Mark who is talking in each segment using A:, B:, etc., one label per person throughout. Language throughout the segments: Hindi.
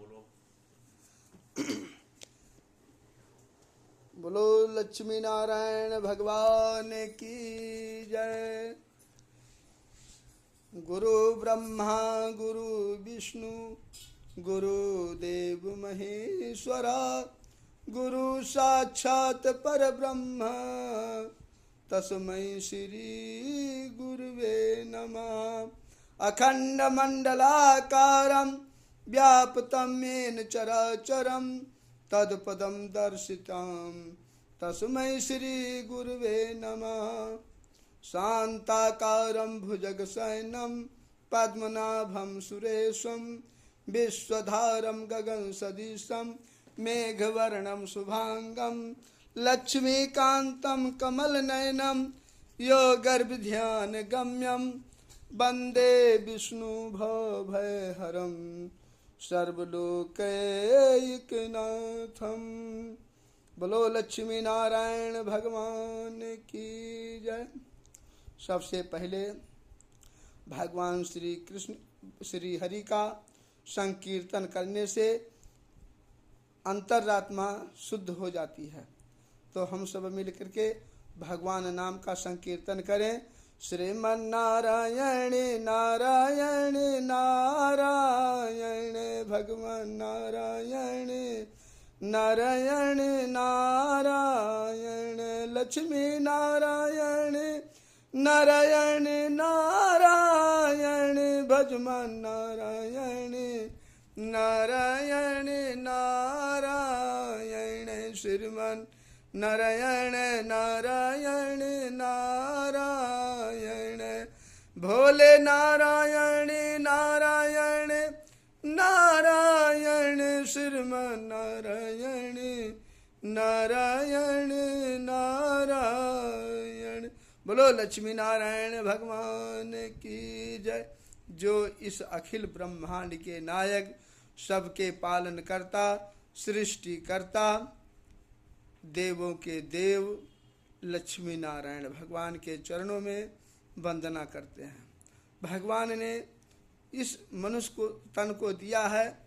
A: बोलो।
B: बोलो लक्ष्मी नारायण भगवान की जय। गुरु ब्रह्मा गुरु विष्णु गुरुदेव महेश्वरा, गुरु साक्षात परब्रह्म तस्मै श्री गुरुवे नमः। अखंड मंडलाकारं व्याप्तं येन चराचरं तत्पदं दर्शितं तस्मै श्री गुरुवे नमः। शान्ताकारं भुजगशयनं पद्मनाभं सुरेशं विश्वधारं गगनसदृशं मेघवर्णं शुभांगं लक्ष्मीकान्तं कमलनयनं योगर्भिध्यानगम्यं वन्दे विष्णुभवभयहरं सर्वलोकैकनाथं। बोलो लक्ष्मी नारायण भगवान की जय। सबसे पहले भगवान श्री कृष्ण श्री हरि का संकीर्तन करने से अंतरात्मा शुद्ध हो जाती है। तो हम सब मिल करके भगवान नाम का संकीर्तन करें। श्रीमन्नारायण नारायण नारायण भगवान नारायण नारायण नारायण लक्ष्मी नारायण नारायण नारायण भजमान नारायण नारायण नारायण श्रीमान नारायण नारायण नारायण भोले नारायण नारायण नारायण श्रीमान नारायण नारायण नारायण। बोलो लक्ष्मी नारायण भगवान की जय। जो इस अखिल ब्रह्मांड के नायक, सबके पालन करता, सृष्टि करता, देवों के देव लक्ष्मी नारायण भगवान के चरणों में वंदना करते हैं। भगवान ने इस मनुष्य को तन को दिया है।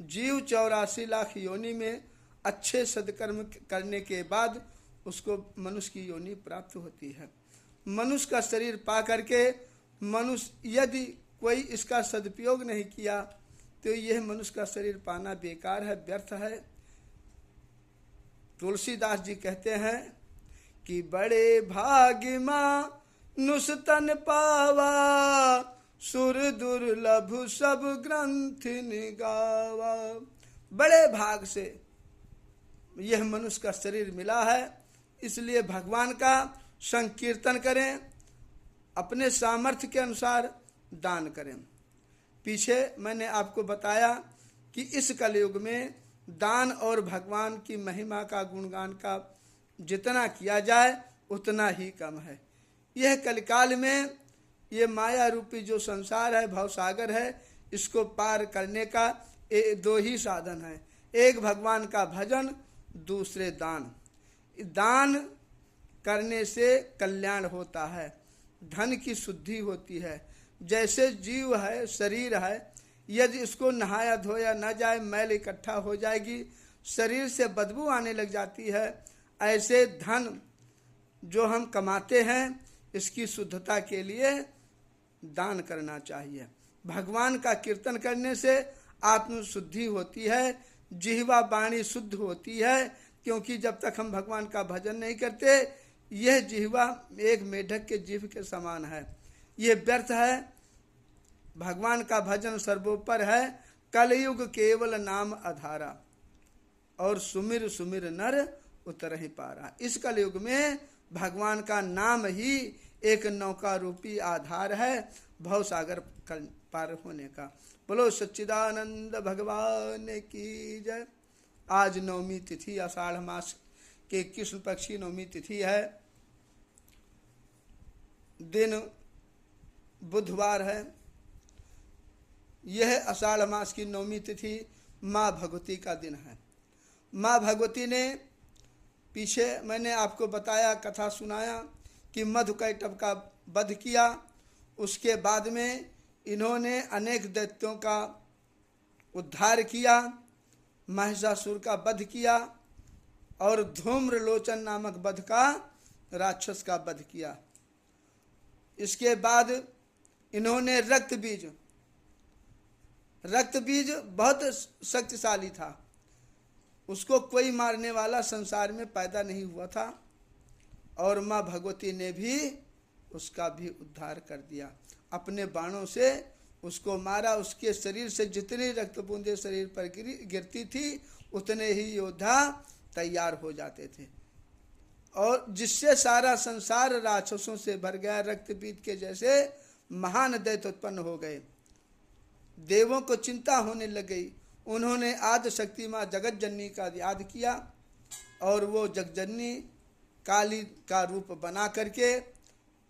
B: जीव 84 लाख योनि में अच्छे सदकर्म करने के बाद उसको मनुष्य की योनि प्राप्त होती है। मनुष्य का शरीर पा करके मनुष्य यदि कोई इसका सदुपयोग नहीं किया तो यह मनुष्य का शरीर पाना बेकार है, व्यर्थ है। तुलसीदास जी कहते हैं कि बड़े भाग्य मानुष तन पावा, सुर दुर्लभ सब ग्रंथ निगावा। बड़े भाग से यह मनुष्य का शरीर मिला है, इसलिए भगवान का संकीर्तन करें, अपने सामर्थ्य के अनुसार दान करें। पीछे मैंने आपको बताया कि इस कलयुग में दान और भगवान की महिमा का गुणगान का जितना किया जाए उतना ही कम है। यह कलिकाल में ये माया रूपी जो संसार है, भवसागर है, इसको पार करने का दो ही साधन है। एक भगवान का भजन, दूसरे दान। दान करने से कल्याण होता है, धन की शुद्धि होती है। जैसे जीव है, शरीर है, यदि इसको नहाया धोया न जाए मैल इकट्ठा हो जाएगी, शरीर से बदबू आने लग जाती है। ऐसे धन जो हम कमाते हैं इसकी शुद्धता के लिए दान करना चाहिए। भगवान का कीर्तन करने से आत्मशुद्धि होती है, जिह्वा वाणी शुद्ध होती है। क्योंकि जब तक हम भगवान का भजन नहीं करते, यह जिह्वा एक मेढक के जीभ के समान है, यह व्यर्थ है। भगवान का भजन सर्वोपर है। कलयुग केवल नाम आधारा, और सुमिर सुमिर नर उतर ही पारा। इस कलयुग में भगवान का नाम ही एक नौका रूपी आधार है भवसागर पार होने का। बोलो सच्चिदानंद भगवान की जय। आज नवमी तिथि, आषाढ़ मास के कृष्ण पक्षी नवमी तिथि है। दिन बुधवार है। यह आषाढ़ मास की नवमी तिथि माँ भगवती का दिन है। माँ भगवती ने पीछे मैंने आपको बताया, कथा सुनाया कि मधुकैटभ का वध किया। उसके बाद में इन्होंने अनेक दैत्यों का उद्धार किया, महिषासुर का वध किया और धूम्रलोचन नामक वध का राक्षस का वध किया। इसके बाद इन्होंने रक्त बीज बहुत शक्तिशाली था, उसको कोई मारने वाला संसार में पैदा नहीं हुआ था और माँ भगवती ने भी उसका भी उद्धार कर दिया। अपने बाणों से उसको मारा, उसके शरीर से जितनी रक्त बूंदें शरीर पर गिरती थी उतने ही योद्धा तैयार हो जाते थे और जिससे सारा संसार राक्षसों से भर गया। रक्तपीत के जैसे महान दैत्य उत्पन्न हो गए, देवों को चिंता होने लग गई। उन्होंने आदि शक्ति माँ जगत जननी का याद किया और वो जगजननी काली का रूप बना करके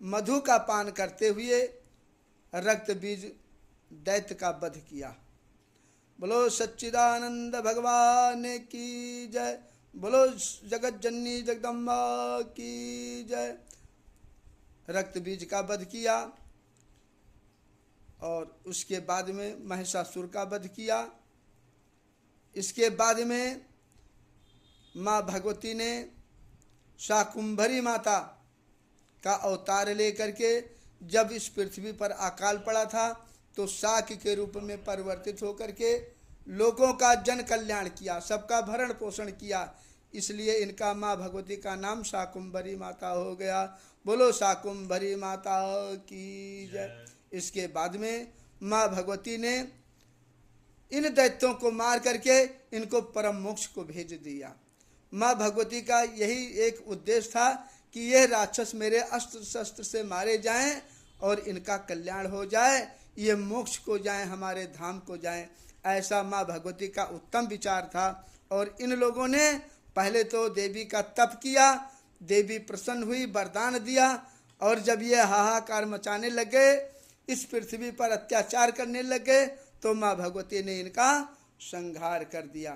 B: मधु का पान करते हुए रक्त बीज दैत्य का वध किया। बोलो सच्चिदानंद भगवान की जय, बोलो जगत जननी जगदम्बा की जय। रक्त बीज का वध किया और उसके बाद में महिषासुर का वध किया। इसके बाद में माँ भगवती ने शाकुंभरी माता का अवतार लेकर के जब इस पृथ्वी पर अकाल पड़ा था तो शाक के रूप में परिवर्तित होकर के लोगों का जन कल्याण किया, सबका भरण पोषण किया। इसलिए इनका माँ भगवती का नाम शाकुंभरी माता हो गया। बोलो शाकुंभरी माता की जय। इसके बाद में माँ भगवती ने इन दैत्यों को मार करके इनको परम मोक्ष को भेज दिया। माँ भगवती का यही एक उद्देश्य था कि यह राक्षस मेरे अस्त्र शस्त्र से मारे जाएं और इनका कल्याण हो जाए, ये मोक्ष को जाएं, हमारे धाम को जाएं। ऐसा माँ भगवती का उत्तम विचार था और इन लोगों ने पहले तो देवी का तप किया, देवी प्रसन्न हुई, वरदान दिया और जब ये हाहाकार मचाने लगे, इस पृथ्वी पर अत्याचार करने लगे तो माँ भगवती ने इनका संहार कर दिया।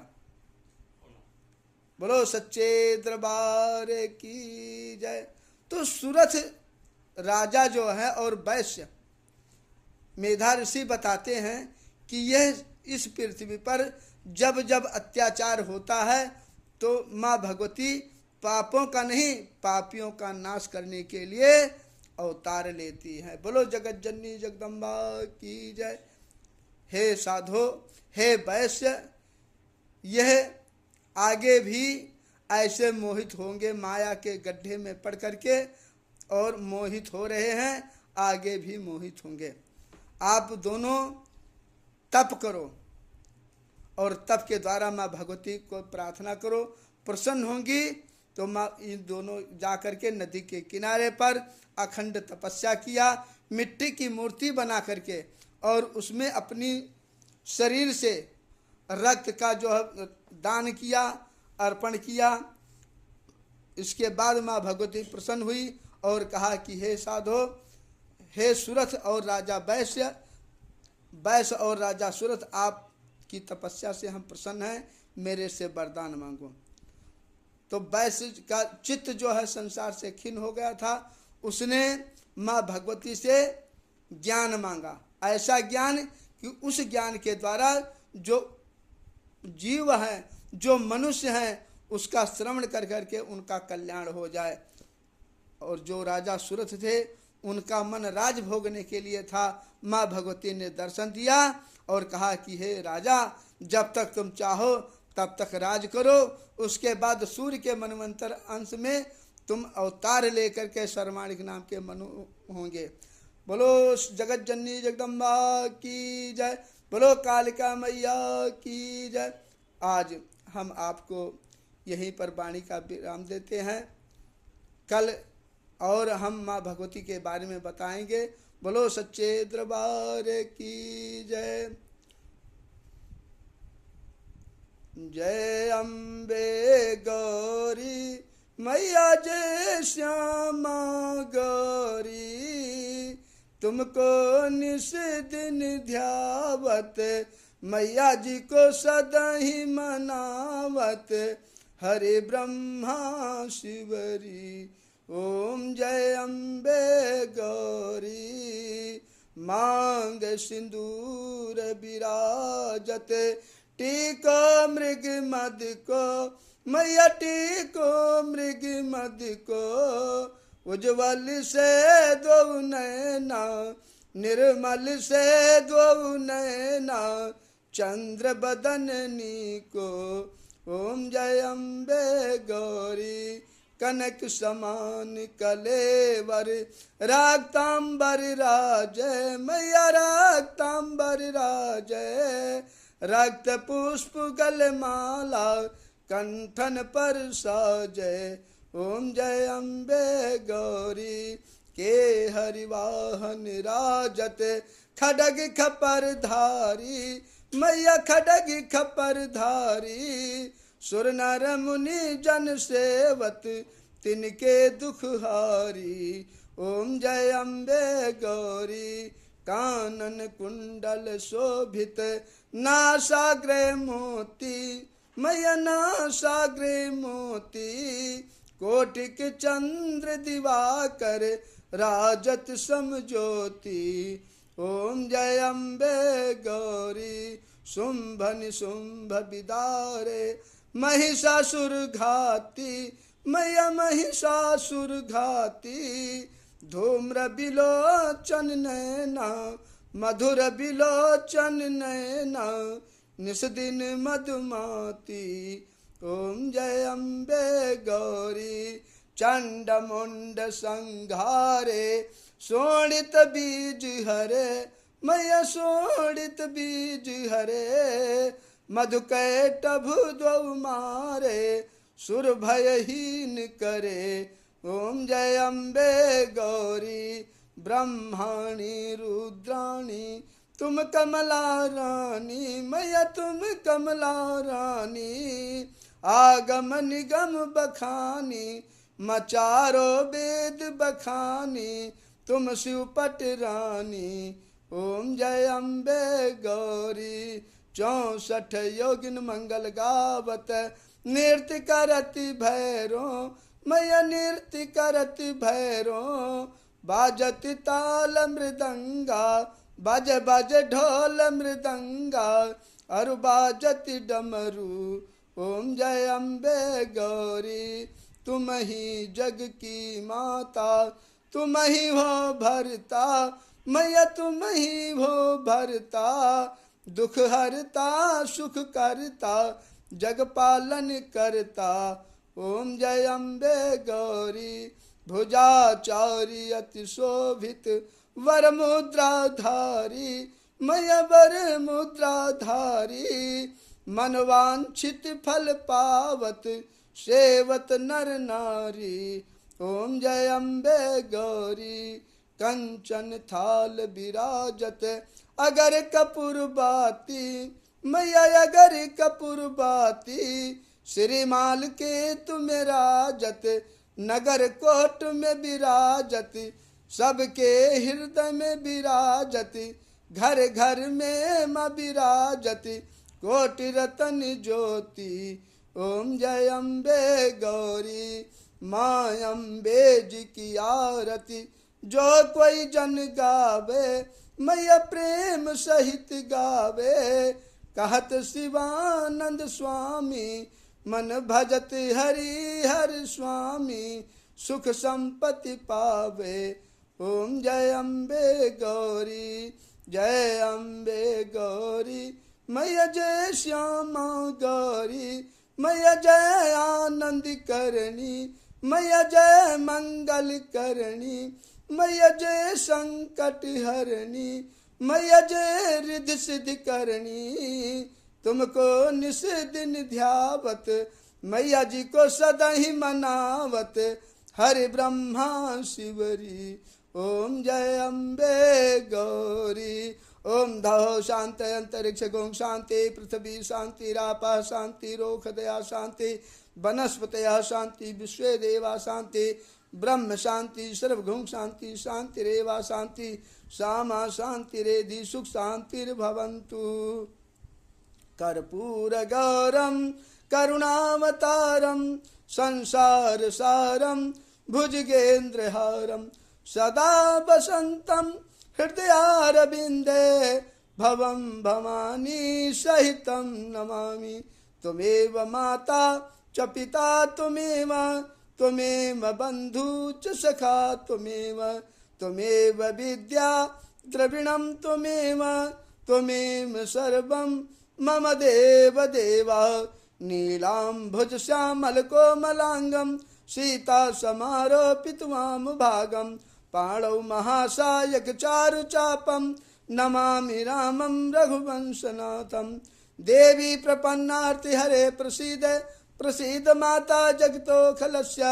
B: बोलो सच्चे दरबार की जय। तो सुरथ राजा जो है और वैश्य मेधा ऋषि बताते हैं कि यह इस पृथ्वी पर जब जब अत्याचार होता है तो माँ भगवती पापों का नहीं पापियों का नाश करने के लिए अवतार लेती है। बोलो जगत जननी जगदम्बा की जय। हे साधो, हे वैश्य, यह आगे भी ऐसे मोहित होंगे, माया के गड्ढे में पड़ करके और मोहित हो रहे हैं, आगे भी मोहित होंगे। आप दोनों तप करो और तप के द्वारा माँ भगवती को प्रार्थना करो, प्रसन्न होंगी तो माँ इन दोनों जाकर के नदी के किनारे पर अखंड तपस्या किया, मिट्टी की मूर्ति बना करके और उसमें अपनी शरीर से रक्त का जो है दान किया, अर्पण किया। इसके बाद माँ भगवती प्रसन्न हुई और कहा कि हे साधो, हे सुरथ और राजा वैश्य और राजा सुरथ, आपकी तपस्या से हम प्रसन्न हैं, मेरे से वरदान मांगो। तो वैश्य का चित्त जो है संसार से खिन्न हो गया था, उसने माँ भगवती से ज्ञान मांगा, ऐसा ज्ञान कि उस ज्ञान के द्वारा जो जीव हैं, जो मनुष्य हैं, उसका श्रवण कर करके उनका कल्याण हो जाए। और जो राजा सुरथ थे उनका मन राज भोगने के लिए था। माँ भगवती ने दर्शन दिया और कहा कि हे राजा, जब तक तुम चाहो तब तक राज करो, उसके बाद सूर्य के मनवंतर अंश में तुम अवतार लेकर के सर्वाणिक नाम के मनु होंगे। बोलो जगत जननी जगदम्बा की जय, बोलो कालिका मैया की जय। आज हम आपको यहीं पर वाणी का विराम देते हैं, कल और हम माँ भगवती के बारे में बताएंगे। बोलो सच्चे दरबार की जय। जय अम्बे गौरी मैया, जय श्यामा गौरी, तुमको निस दिन ध्यावत, मैया जी को सदा ही मनावत, हरे ब्रह्मा शिवरी। ओम जय अम्बे गौरी, मांग सिंदूर विराजत, टीको मृग मद को मैया टीको मृग मद को, उज्ज्वल से दो नैना निर्मल से दो नैना, चंद्र बदननी को। ओम जय अम्बे गौरी, कनक समान कलेवर, राक्तांबर राजय मैया राक्तांबर राजय, रक्त पुष्प गलमाला कंठन पर साजय। ओम जय अम्बे गौरी, के हरिवाहन राजत, खडग खपर धारी मैया खडग खपर धारी, सुर नर मुनि जन सेवत तिनके दुख हारी। ओम जय अम्बे गौरी, कानन कुंडल शोभित, नासाग्रे मोती मैया नासाग्रे मोती, कोटिक चंद्र दिवाकर राजत समज्योति। ओम जय अम्बे गौरी, शुंभ निशुंभ विदारे महिषासुर घाती मैया महिषासुर घाती, धूम्र बिलोचन नैना मधुर बिलोचन नैना, निस दिन मधुमाती। ओम जय अम्बे गौरी, चंड मुंड संघारे शोणित बीज हरे मैया शोणित बीज हरे, मधुकैटभ द्वौ मारे सुर भयहीन करे। ओम जय अम्बे गौरी, ब्रह्माणी रुद्राणी तुम कमला रानी मैया तुम कमला रानी, आगम निगम बखानी मचारो वेद बखानी, तुम शिवपट रानी। ओम जय अम्बे गौरी, 64 योगिन मंगल गावत, नृत्य करति भैरो मैया नृत्य करति भैरो, बाजत ताल मृदंगा बज बज ढोल मृदंगा, और बाजत डमरू। ओम जय अम्बे गौरी, तुम ही जग की माता, तुम ही हो भरता मैया तुम ही हो भरता, दुख हरता सुख करता जग पालन करता। ओम जय अम्बे गौरी, भुजाचारी अति शोभित, वर मुद्राधारी मैया वर मुद्राधारी, मनवांछित फल पावत सेवत नर नारी। ओम जय अम्बे गौरी, कंचन थाल विराजत, अगर कपूर बाती मैया अगर कपूर बाती, श्रीमाल के तुम राजत, नगर कोट में विराजत, सबके हृदय में विराजत, घर घर में मां विराजत, कोटि रतन ज्योति। ओम जय अम्बे गौरी, माँ अम्बे जी की आरती, जो कोई जन गावे मैया प्रेम सहित गावे, कहत शिवानंद स्वामी, मन भजत हरि हर स्वामी, सुख संपत्ति पावे। ओम जय अम्बे गौरी, जय अम्बे गौरी मैया जय श्यामा गौरी, मैया जय आनंद करणी, मैया जय मंगल करणी, मैया जय संकट हरणी, मैया जय रिद्धि सिद्धि करणी। तुमको निस दिन ध्यावत, मैया जी को सदा ही मनावत, हरि ब्रह्मा शिवरी। ओम जय अम्बे गौरी। ओम धौ शांति अंतरिक्ष गों शांति, पृथ्वी शांति, रापः शांति, रोखदया शांति, वनस्पतयः शांति, विश्वे देवा शांति, ब्रह्म शांति, सर्वगुण शांति, शांतिरेवा शांति, सामा शांतिरेधि सुख शांतिर्भवन्तु। कर्पूर गौरम करुणावतारम, संसार सारम भुजगेन्द्रहारम, सदा वसंतम हृदयारविंदे भवं भवानी सहितं नमामि। त्वमेव माता च पिता त्वमेव, त्वमेव बन्धु च सखा त्वमेव, त्वमेव विद्या द्रविणं त्वमेव, त्वमेव सर्वं मम देव देव। नीलाम्भुज श्यामल कोमलांगं सीता समारोपितवाम भागं, पाणौ महासायक चारु चापं नमामि रामं रघुवंशनाथं। देवी प्रपन्नार्ति हरे प्रसीद, प्रसीद माता जगतोऽखिलस्य,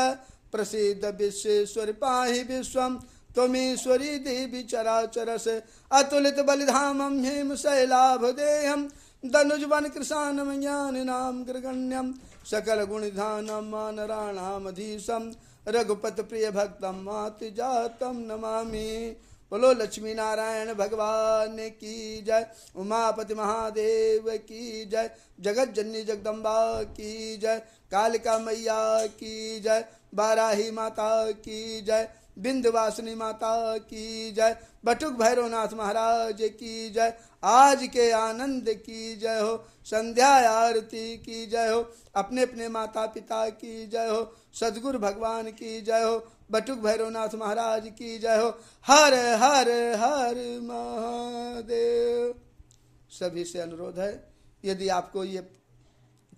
B: प्रसीद विश्वेश्वरि पाहि विश्वं, त्वमीश्वरी देवी चराचरस्य। अतुलित बलिधामं हेम शैलाभदेहं, धनुजवन कृशानं ज्ञानिनां ग्रगण्यं, सकल गुणधानं वानराणामधीशं, रघुपत प्रिय भक्तं मातुजातं नमामि। बोलो लक्ष्मी नारायण भगवान की जय, उमापति महादेव की जय, जगत जननी जगदम्बा की जय, कालिका मैया की जय, बाराही माता की जय, विंध्यवासिनी माता की जय, बटुक भैरवनाथ महाराज की जय। आज के आनंद की जय हो, संध्या आरती की जय हो, अपने अपने माता पिता की जय हो, सदगुरु भगवान की जय हो, बटुक भैरवनाथ महाराज की जय हो। हर हर हर महादेव। सभी से अनुरोध है, यदि आपको ये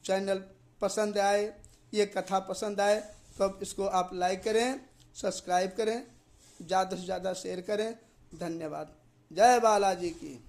B: चैनल पसंद आए, ये कथा पसंद आए, तो इसको आप लाइक करें, सब्सक्राइब करें, ज़्यादा से ज़्यादा शेयर करें। धन्यवाद। जय बालाजी की।